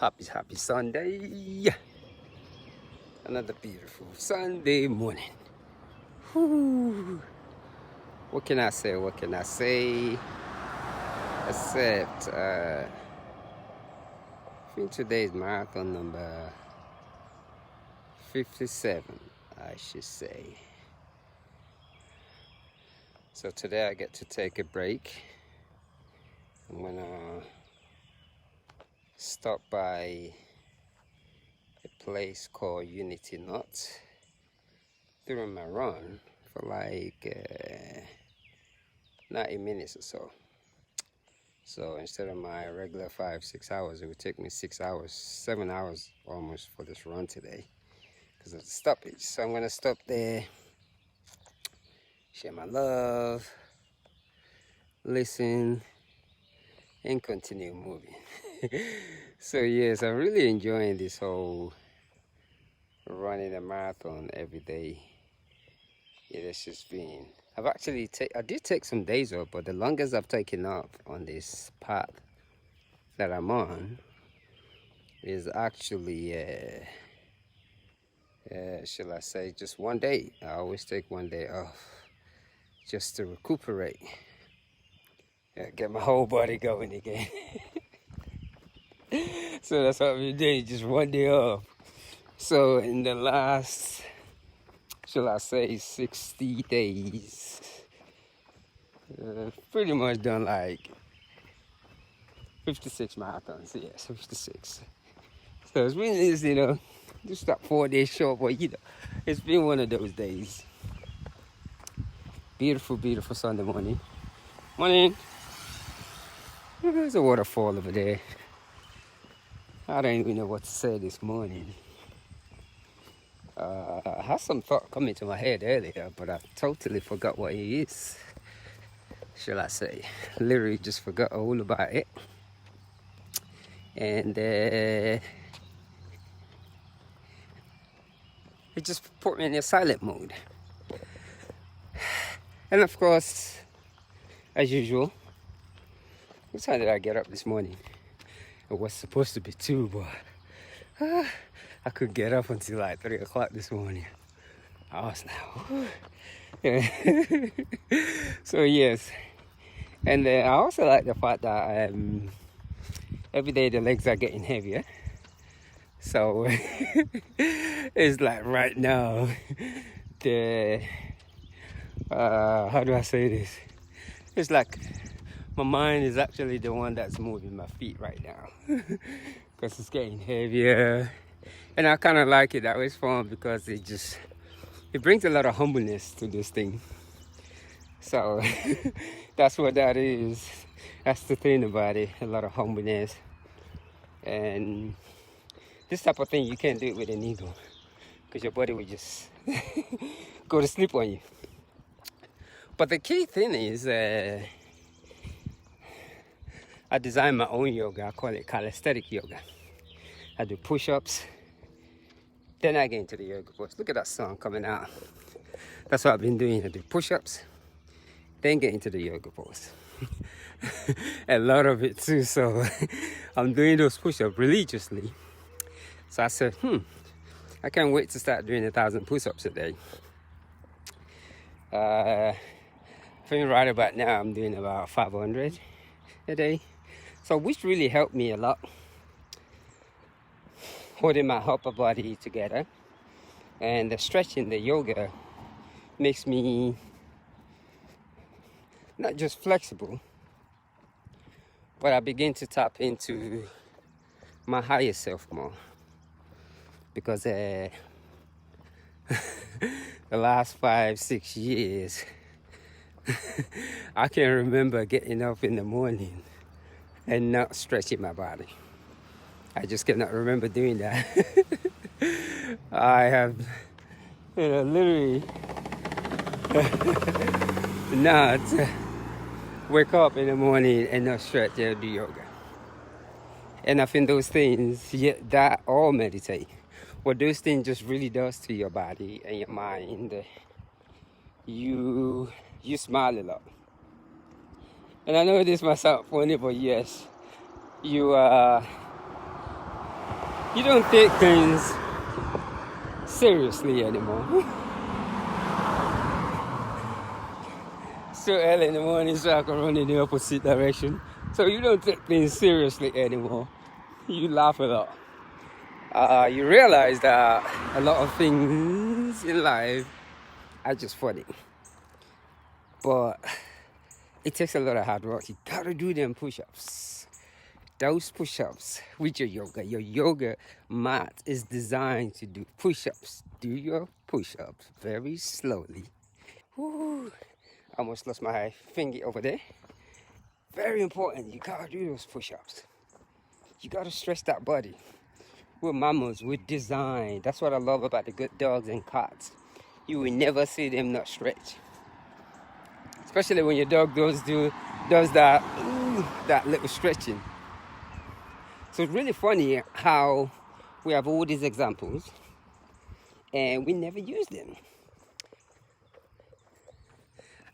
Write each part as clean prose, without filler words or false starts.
Happy Sunday. Another beautiful Sunday morning. Whew. What can I say? Except, I think today is marathon number 57, I should say. So today I get to take a break. I'm gonna stop by a place called Unity Nut during my run for like 90 minutes or so. So instead of my regular 5-6 hours, it would take me 6 hours, 7 hours almost for this run today because of the stoppage. So I'm gonna stop there, share my love, listen, and continue moving. So yes, I'm really enjoying this whole running a marathon every day. It has just been, I did take some days off, but the longest I've taken off on this path that I'm on is actually, shall I say, just one day. I always take one day off just to recuperate, get my whole body going again. So that's what I've been doing, just one day off. So in the last, shall I say, 60 days, pretty much done like 56 marathons. Yes, 56. So it's been, just that 4 days short, but it's been one of those days. Beautiful, beautiful Sunday morning. Morning. There's a waterfall over there. I don't even know what to say this morning. I had some thought coming to my head earlier, but I totally forgot what it is. Shall I say? Literally just forgot all about it. And it just put me in a silent mode. And of course, as usual, what time did I get up this morning? It was supposed to be 2, but I couldn't get up until like 3 o'clock this morning. I was now. So yes, and I also like the fact that every day the legs are getting heavier. So it's like right now, how do I say this? It's like my mind is actually the one that's moving my feet right now because it's getting heavier. And I kind of like it that way. It's fun because it brings a lot of humbleness to this thing. So that's what that is. That's the thing about it, a lot of humbleness. And this type of thing, you can't do it with an ego because your body will just go to sleep on you. But the key thing is, I design my own yoga. I call it calisthenic yoga. I do push-ups. Then I get into the yoga pose. Look at that sun coming out. That's what I've been doing. I do push-ups, then get into the yoga pose. A lot of it too. So I'm doing those push-ups religiously. So I said, I can't wait to start doing 1,000 push-ups a day. I think right about now I'm doing about 500 a day. So which really helped me a lot. Holding my upper body together, and the stretching, the yoga makes me not just flexible, but I begin to tap into my higher self more, because the last 5-6 years I can remember getting up in the morning and not stretching my body. I just cannot remember doing that. I have, literally not wake up in the morning and not stretch and do yoga. And I think those things, that all meditate, what those things just really does to your body and your mind, you smile a lot. And I know this might sound funny, but yes, you You don't take things seriously anymore. So early in the morning so I can run in the opposite direction. So you don't take things seriously anymore. You laugh a lot. You realize that a lot of things in life are just funny. But it takes a lot of hard work. You gotta do them push-ups. Those push-ups with your yoga. Your yoga mat is designed to do push-ups. Do your push-ups very slowly. Woo. I almost lost my finger over there. Very important. You gotta do those push-ups. You gotta stretch that body. We're mammals. We're designed. That's what I love about the good dogs and cats. You will never see them not stretch. Especially when your dog does that little stretching. So it's really funny how we have all these examples and we never use them.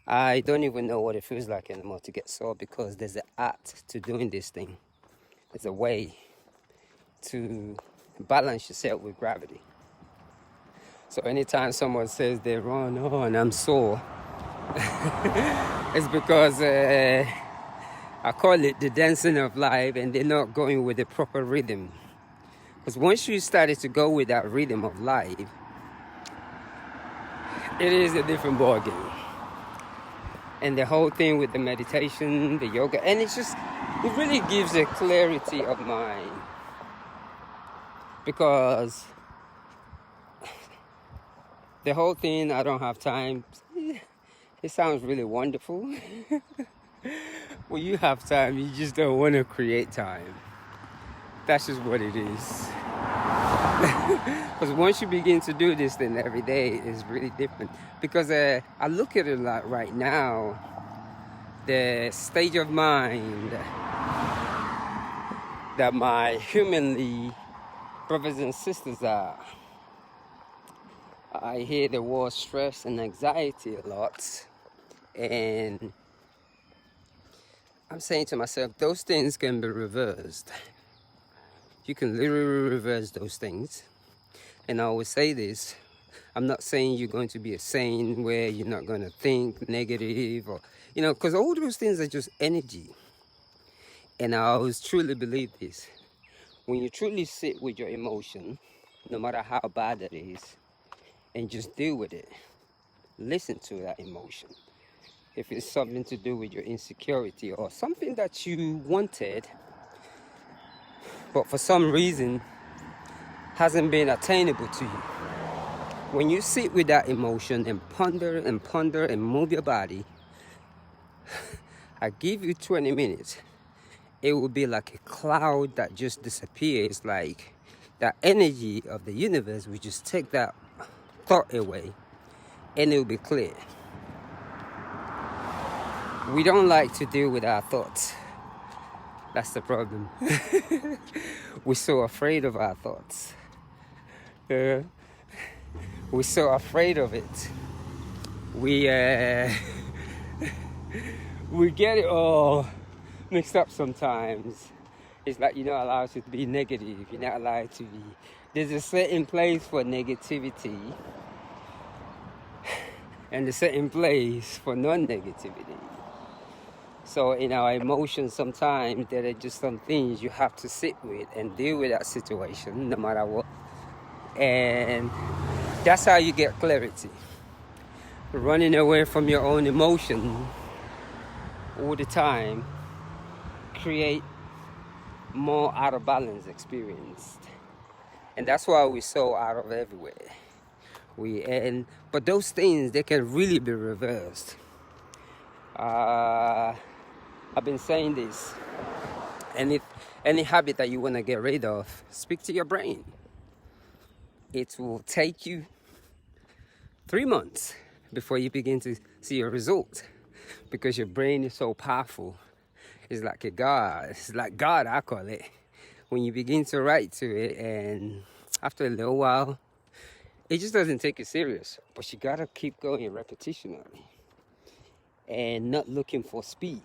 I don't even know what it feels like anymore to get sore because there's an art to doing this thing. There's a way to balance yourself with gravity. So anytime someone says they run, oh, and I'm sore, it's because I call it the dancing of life and they're not going with the proper rhythm. Because once you started to go with that rhythm of life, it is a different ball game. And the whole thing with the meditation, the yoga, and it really gives a clarity of mind. Because the whole thing, I don't have time, it sounds really wonderful. When you have time, you just don't want to create time. That's just what it is. Because once you begin to do this thing every day, it's really different. Because I look at it like right now, the stage of mind that my humanly brothers and sisters are. I hear the word stress and anxiety a lot. And I'm saying to myself, those things can be reversed. You can literally reverse those things. And I always say this, I'm not saying you're going to be a saint where you're not going to think negative or, because all those things are just energy. And I always truly believe this. When you truly sit with your emotion, no matter how bad it is, and just deal with it, listen to that emotion. If it's something to do with your insecurity or something that you wanted, but for some reason hasn't been attainable to you. When you sit with that emotion and ponder and move your body, I give you 20 minutes. It will be like a cloud that just disappears, like that energy of the universe will just take that thought away and it will be clear. We don't like to deal with our thoughts. That's the problem. We're so afraid of our thoughts. We're so afraid of it. We get it all mixed up sometimes. It's like you're not allowed to be negative. You're not allowed to be. There's a certain place for negativity and a certain place for non-negativity. So in our emotions, sometimes there are just some things you have to sit with and deal with that situation, no matter what. And that's how you get clarity. Running away from your own emotion all the time create more out of balance experience. And that's why we're so out of everywhere. But those things, they can really be reversed. I've been saying this. Any habit that you want to get rid of, speak to your brain. It will take you 3 months before you begin to see a result, because your brain is so powerful. It's like a God. It's like God, I call it. When you begin to write to it, and after a little while, it just doesn't take you serious. But you gotta keep going repetitionally and not looking for speed.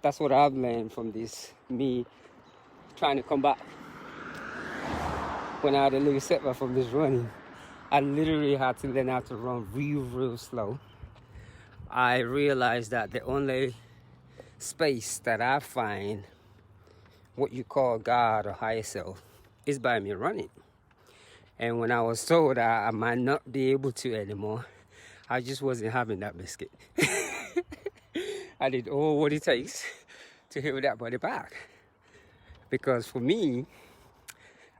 That's what I've learned from this, me trying to come back. when I had a little setback from this running, I literally had to learn how to run real slow. I realized that the only space that I find what you call God or higher self is by me running. And when I was told I might not be able to anymore, I just wasn't having that biscuit. I did all what it takes to heal that body back. Because for me,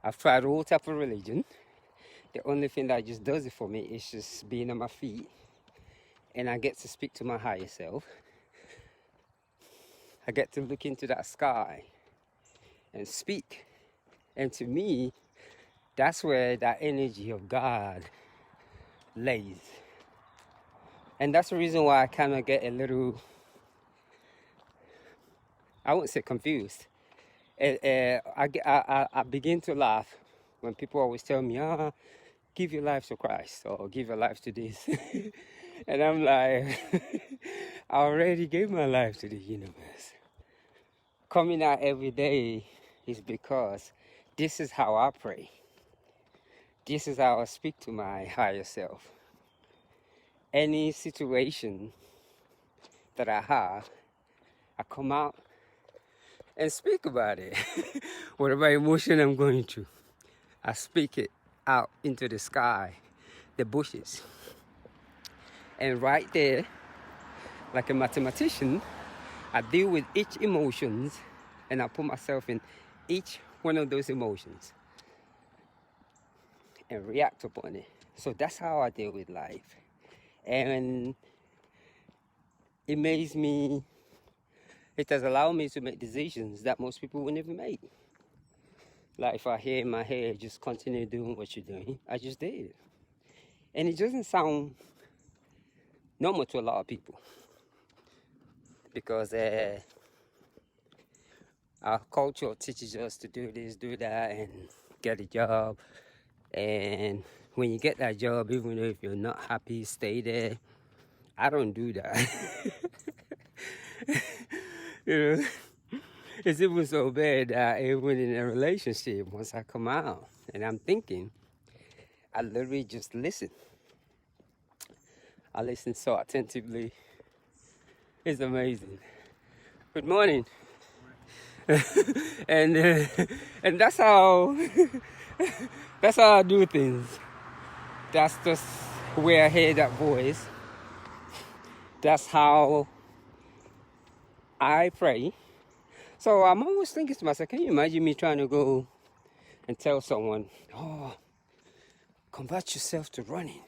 I've tried all type of religion. The only thing that just does it for me is just being on my feet, and I get to speak to my higher self. I get to look into that sky and speak. And to me, that's where that energy of God lays. And that's the reason why I kind of get a little, I wouldn't say confused. I begin to laugh when people always tell me, give your life to Christ or give your life to this. And I'm like, I already gave my life to the universe. Coming out every day is because this is how I pray. This is how I speak to my higher self. Any situation that I have, I come out and speak about it. Whatever emotion I'm going through, I speak it out into the sky, the bushes. And right there, like a mathematician, I deal with each emotions and I put myself in each one of those emotions and react upon it. So that's how I deal with life. And it makes me, it has allowed me to make decisions that most people would never make. Like if I hear in my head, just continue doing what you're doing, I just did. And it doesn't sound normal to a lot of people. Because our culture teaches us to do this, do that, and get a job. And when you get that job, even if you're not happy, stay there. I don't do that. You know, it's even so bad that even in a relationship, once I come out and I'm thinking, I literally just listen. I listen so attentively. It's amazing. Good morning. and that's how that's how I do things. That's just where I hear that voice. That's how I pray. So I'm always thinking to myself, can you imagine me trying to go and tell someone, oh, convert yourself to running.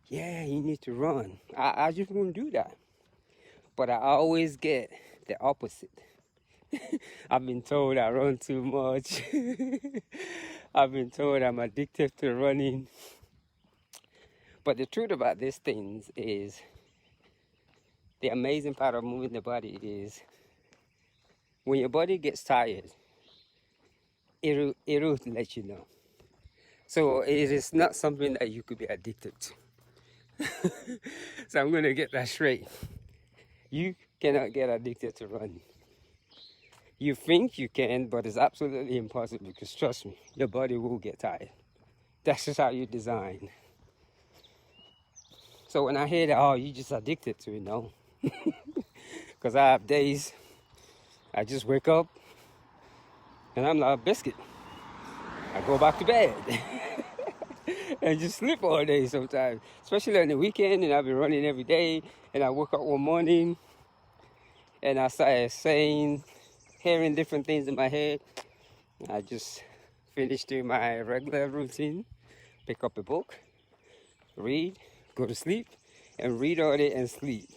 Yeah, you need to run. I just won't do that. But I always get the opposite. I've been told I run too much. I've been told I'm addicted to running. But the truth about these things is, the amazing part of moving the body is, when your body gets tired, it'll let you know. So it is not something that you could be addicted to. So I'm going to get that straight. You cannot get addicted to running. You think you can, but it's absolutely impossible, because trust me, your body will get tired. That's just how you're designed. So when I hear that, oh, you're just addicted to it, no. Because I have days, I just wake up and I'm like a biscuit. I go back to bed and just sleep all day sometimes, especially on the weekend, and I've been running every day, and I woke up one morning and I started hearing different things in my head. I just finished doing my regular routine, pick up a book, read, go to sleep, and read all day and sleep.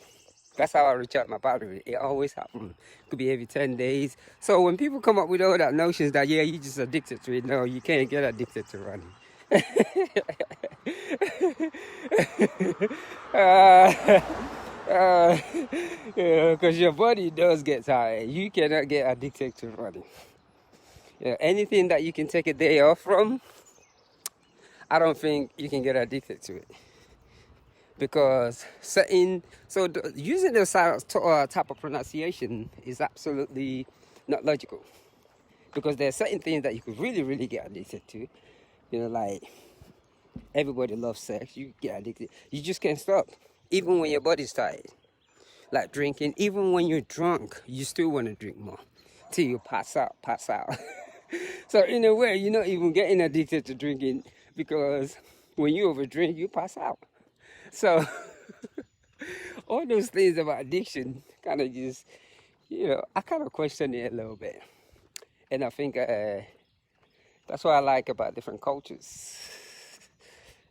That's how I recharge my battery. It always happens. Could be every 10 days. So when people come up with all that notions that, yeah, you're just addicted to it, no, you can't get addicted to running. Because your body does get tired. You cannot get addicted to running. Anything that you can take a day off from, I don't think you can get addicted to it. Because using this type of pronunciation is absolutely not logical. Because there are certain things that you could really, really get addicted to. You know, like everybody loves sex. You get addicted. You just can't stop. Even when your body's tired. Like drinking, even when you're drunk, you still want to drink more. Till you pass out. So in a way, you're not even getting addicted to drinking because when you overdrink, you pass out. So all those things about addiction kind of just, I kind of question it a little bit. And I think that's what I like about different cultures.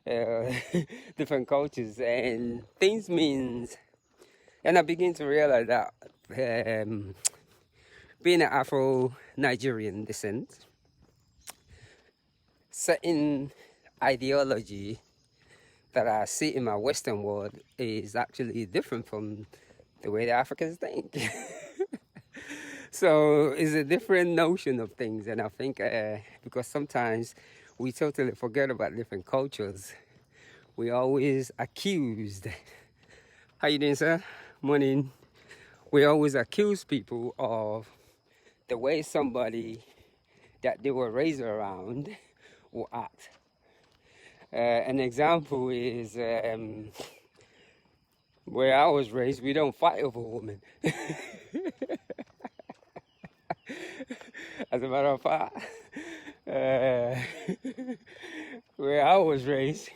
Different cultures and things means, and I begin to realize that being an Afro-Nigerian descent, certain ideology that I see in my Western world is actually different from the way the Africans think. So it's a different notion of things, and I think because sometimes we totally forget about different cultures. We always accused. How you doing, sir? Morning. We always accuse people of the way somebody that they were raised around will act. An example is where I was raised, we don't fight over women. As a matter of fact, where I was raised,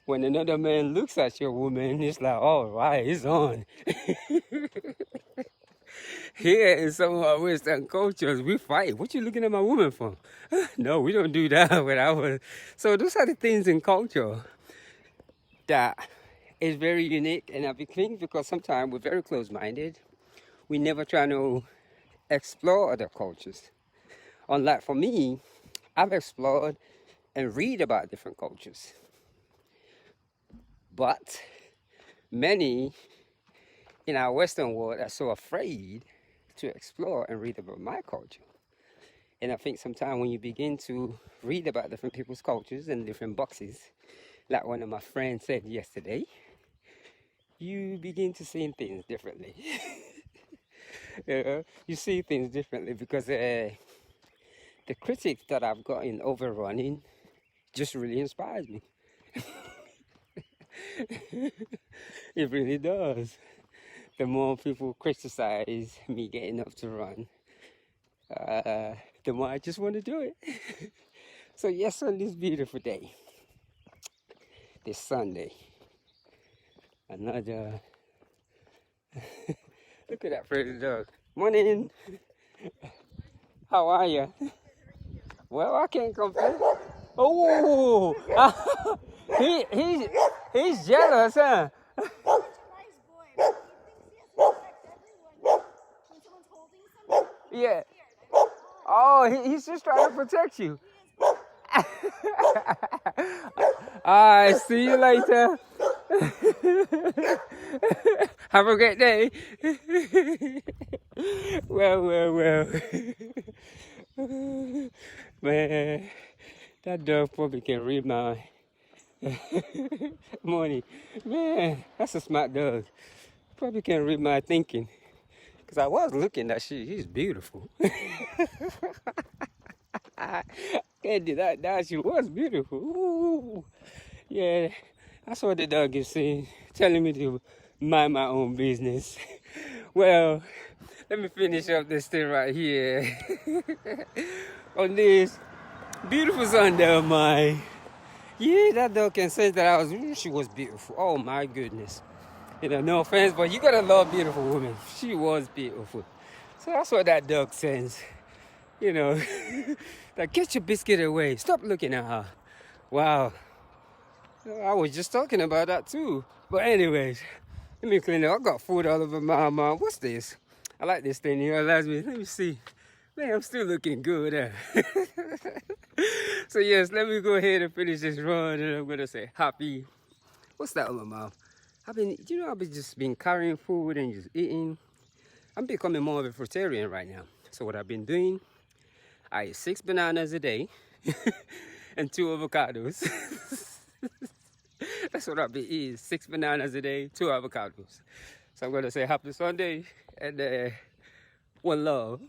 when another man looks at your woman, it's like, all right, it's on. Here in some of our Western cultures, we fight. What you looking at my woman for? No, we don't do that with our... So those are the things in culture that is very unique. And I think because sometimes we're very close-minded, we never try to explore other cultures. Unlike for me, I've explored and read about different cultures. But many in our Western world are so afraid to explore and read about my culture. And I think sometimes when you begin to read about different people's cultures and different boxes, like one of my friends said yesterday, you begin to see things differently. You see things differently because the critics that I've got in overrunning just really inspires me. It really does. The more people criticize me getting up to run, the more I just want to do it. So yes, on this beautiful day, this Sunday, another... Look at that pretty dog. Morning. How are you? Well, I can't complain. Oh, he's jealous, huh? Nice boy, but he thinks he has to protect everyone when someone's holding something. Yeah. Oh, he's just trying to protect you. Alright, see you later. Have a great day. Well. Man, that dog probably can read my morning. Man, that's a smart dog. Probably can read my thinking. Because I was looking at she's beautiful. Can't do that. Now she was beautiful. Ooh. Yeah, that's what the dog is saying, telling me to mind my own business. Well, let me finish up this thing right here. On this beautiful Sunday of mine. Yeah, that dog can say that she was beautiful. Oh my goodness. No offense, but you gotta love beautiful women. She was beautiful. So that's what that dog says. Like, get your biscuit away. Stop looking at her. Wow. I was just talking about that too. But anyways, let me clean it up. I got food all over my mouth. What's this? I like this thing here. Let me see. Man, I'm still looking good. So yes, let me go ahead and finish this run, and I'm gonna say happy. What's that on my mouth? I've been just been carrying food and just eating. I'm becoming more of a fruitarian right now. So what I've been doing, I eat 6 bananas a day and 2 avocados. That's what I've been eating, 6 bananas a day, 2 avocados. So I'm gonna say happy Sunday and one love.